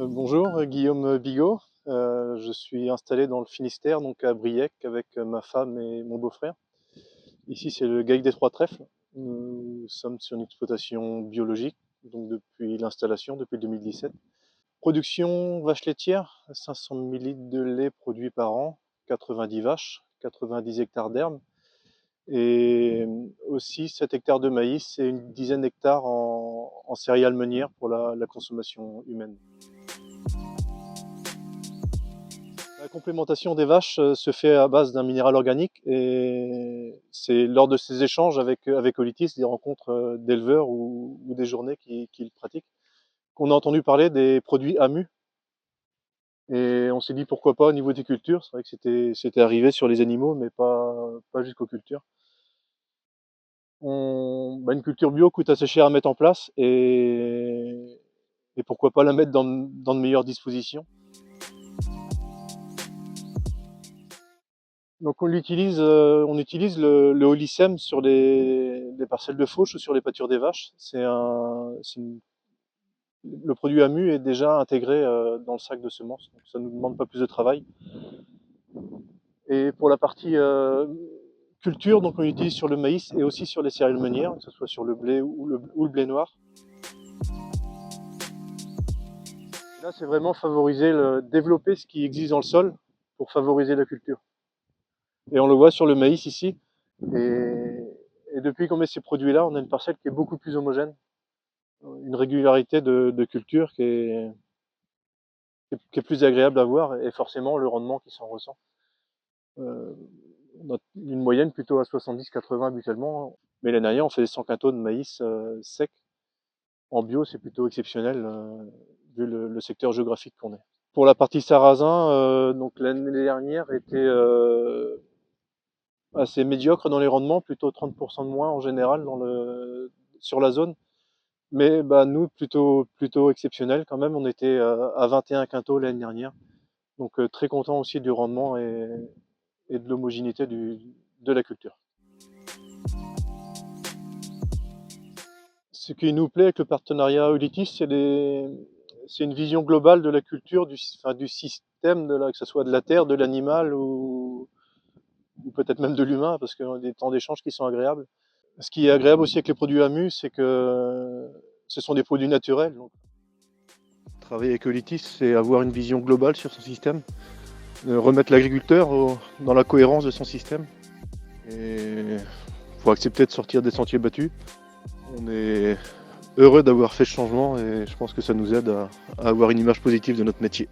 Bonjour, Guillaume Bigot. Je suis installé dans le Finistère, donc à Briec, avec ma femme et mon beau-frère. Ici, c'est le GAIC des Trois Trèfles. Nous sommes sur une exploitation biologique, donc depuis l'installation, depuis 2017. Production vache laitière, 500 millilitres de lait produit par an, 90 vaches, 90 hectares d'herbe, et aussi 7 hectares de maïs et une dizaine d'hectares en céréales meunières pour la consommation humaine. La complémentation des vaches se fait à base d'un minéral organique et c'est lors de ces échanges avec Olitis, des rencontres d'éleveurs ou des journées qui le pratiquent, qu'on a entendu parler des produits AMU. Et on s'est dit pourquoi pas au niveau des cultures. C'est vrai que c'était arrivé sur les animaux, mais pas jusqu'aux cultures. Une culture bio coûte assez cher à mettre en place et pourquoi pas la mettre dans de meilleures dispositions. Donc on utilise le Holicem sur les parcelles de fauche ou sur les pâtures des vaches. Le produit AMU est déjà intégré dans le sac de semences, donc ça ne nous demande pas plus de travail. Et pour la partie culture, donc on utilise sur le maïs et aussi sur les céréales meunières, que ce soit sur le blé ou le blé noir. Et là, c'est vraiment développer ce qui existe dans le sol pour favoriser la culture. Et on le voit sur le maïs ici. Et, et depuis qu'on met ces produits-là, on a une parcelle qui est beaucoup plus homogène, une régularité de culture qui est plus agréable à voir et forcément le rendement qui s'en ressent. On a une moyenne plutôt à 70-80 habituellement, mais l'année dernière on faisait 100 quintaux de maïs sec. En bio, c'est plutôt exceptionnel vu le secteur géographique qu'on est. Pour la partie sarrasin, donc l'année dernière était assez médiocre dans les rendements, plutôt 30% de moins en général sur la zone. Mais nous, plutôt exceptionnel quand même. On était à 21 quintaux l'année dernière. Donc très content aussi du rendement et de l'homogénéité de la culture. Ce qui nous plaît avec le partenariat Olitis, c'est une vision globale de la culture, du système, que ce soit de la terre, de l'animal ou peut-être même de l'humain, parce qu'il y a des temps d'échange qui sont agréables. Ce qui est agréable aussi avec les produits AMU, c'est que ce sont des produits naturels. Donc, travailler avec Olitis, c'est avoir une vision globale sur son système, remettre l'agriculteur dans la cohérence de son système. Et il faut accepter de sortir des sentiers battus. On est heureux d'avoir fait ce changement et je pense que ça nous aide à avoir une image positive de notre métier.